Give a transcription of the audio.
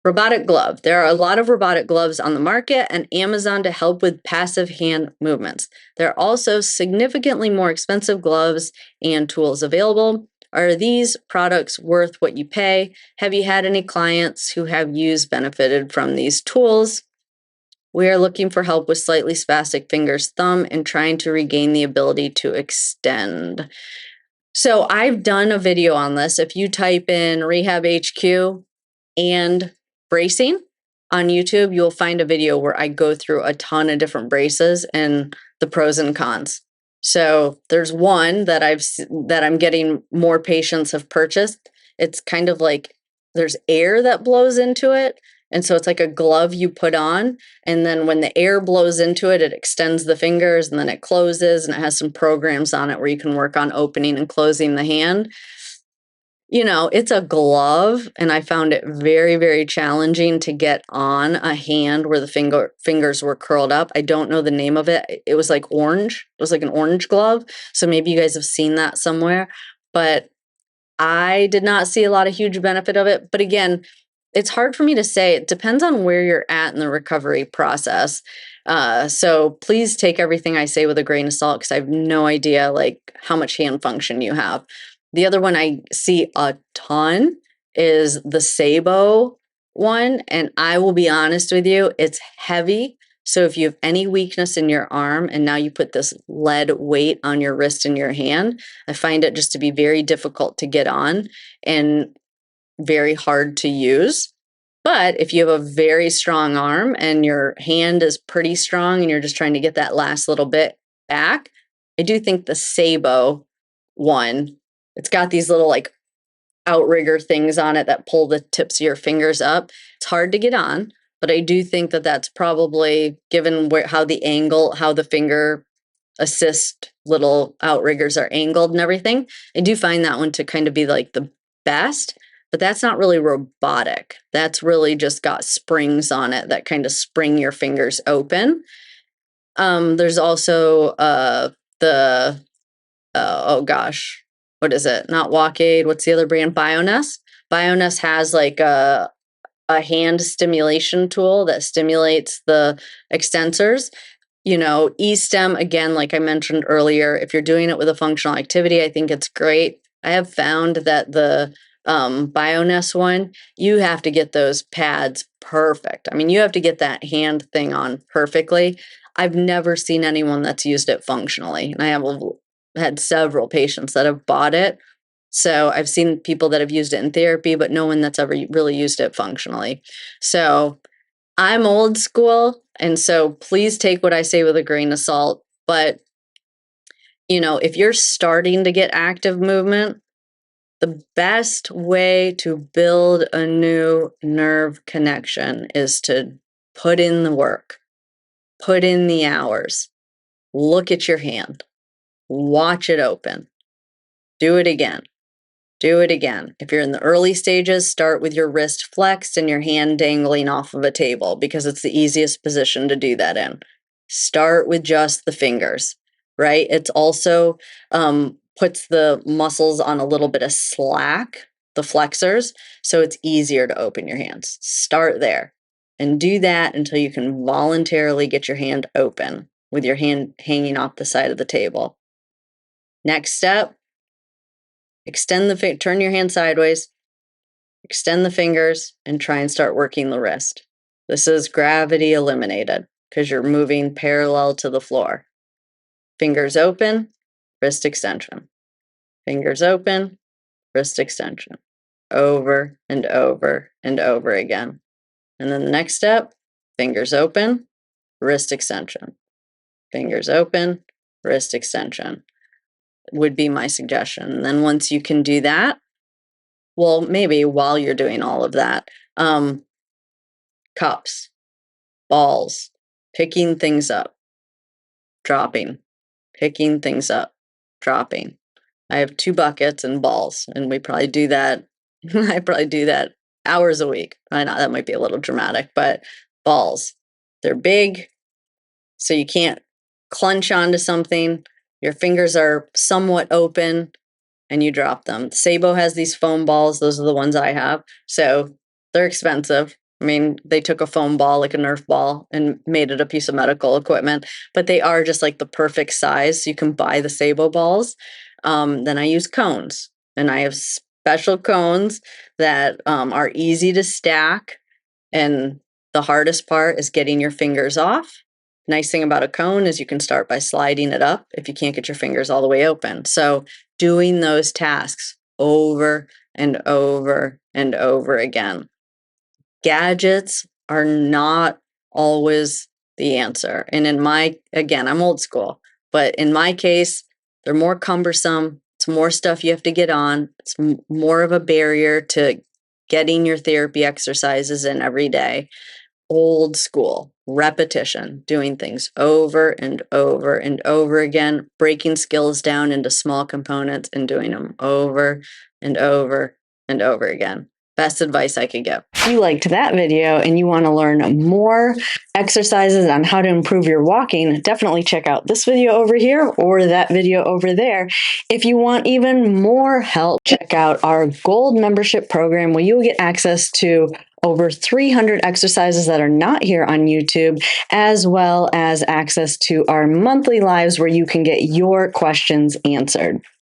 Robotic glove. There are a lot of robotic gloves on the market and Amazon to help with passive hand movements. There are also significantly more expensive gloves and tools available. Are these products worth what you pay? Have you had any clients who have benefited from these tools? We are looking for help with slightly spastic fingers, thumb, and trying to regain the ability to extend. So I've done a video on this. If you type in Rehab HQ and bracing on YouTube, you'll find a video where I go through a ton of different braces and the pros and cons. So there's one that I'm getting more patients have purchased. It's kind of like there's air that blows into it. And so it's like a glove you put on. And then when the air blows into it, it extends the fingers and then it closes, and it has some programs on it where you can work on opening and closing the hand. You know, it's a glove, and I found it very, very challenging to get on a hand where the fingers were curled up. I don't know the name of it. It was like orange. It was like an orange glove. So maybe you guys have seen that somewhere. But I did not see a lot of huge benefit of it. But again, it's hard for me to say. It depends on where you're at in the recovery process. So please take everything I say with a grain of salt, because I have no idea like how much hand function you have. The other one I see a ton is the Sabo one. And I will be honest with you, it's heavy. So if you have any weakness in your arm and now you put this lead weight on your wrist and your hand, I find it just to be very difficult to get on and very hard to use. But if you have a very strong arm and your hand is pretty strong and you're just trying to get that last little bit back, I do think the Sabo one, it's got these little like outrigger things on it that pull the tips of your fingers up. It's hard to get on, but I do think that that's probably, given how the finger assist little outriggers are angled and everything, I do find that one to kind of be like the best. But that's not really robotic. That's really just got springs on it that kind of spring your fingers open. There's also oh gosh, what is it? Not Walk-Aid. What's the other brand? Bioness. Bioness has like a hand stimulation tool that stimulates the extensors. You know, E-stem, again, like I mentioned earlier, if you're doing it with a functional activity, I think it's great. I have found that the Bioness one, you have to get those pads perfect. I mean, you have to get that hand thing on perfectly. I've never seen anyone that's used it functionally. And I have had several patients that have bought it. So I've seen people that have used it in therapy, but no one that's ever really used it functionally. So I'm old school. And so please take what I say with a grain of salt. But, you know, if you're starting to get active movement, the best way to build a new nerve connection is to put in the work, put in the hours, look at your hand, watch it open, do it again, do it again. If you're in the early stages, start with your wrist flexed and your hand dangling off of a table, because it's the easiest position to do that in. Start with just the fingers, right? It's also puts the muscles on a little bit of slack, the flexors, so it's easier to open your hands. Start there and do that until you can voluntarily get your hand open with your hand hanging off the side of the table. Next step, turn your hand sideways, extend the fingers, and try and start working the wrist. This is gravity eliminated because you're moving parallel to the floor. Fingers open, wrist extension. Fingers open, wrist extension. Over and over and over again. And then the next step, fingers open, wrist extension. Fingers open, wrist extension would be my suggestion. And then once you can do that, well, maybe while you're doing all of that, cups, balls, picking things up, dropping, picking things up, dropping. I have 2 buckets and balls, and we probably do that. I probably do that hours a week. I know that might be a little dramatic, but balls, they're big, so you can't clench onto something. Your fingers are somewhat open, and you drop them. Sabo has these foam balls. Those are the ones I have. So they're expensive. I mean, they took a foam ball, like a Nerf ball, and made it a piece of medical equipment, but they are just like the perfect size. You can buy the Sabo balls. Then I use cones, and I have special cones that are easy to stack. And the hardest part is getting your fingers off. Nice thing about a cone is you can start by sliding it up if you can't get your fingers all the way open. So doing those tasks over and over and over again. Gadgets are not always the answer. And again, I'm old school, but in my case, they're more cumbersome. It's more stuff you have to get on. It's more of a barrier to getting your therapy exercises in every day. Old school, repetition, doing things over and over and over again, breaking skills down into small components and doing them over and over and over again. Best advice I could give. If you liked that video and you want to learn more exercises on how to improve your walking, definitely check out this video over here or that video over there. If you want even more help, check out our gold membership program where you'll get access to over 300 exercises that are not here on YouTube, as well as access to our monthly lives where you can get your questions answered.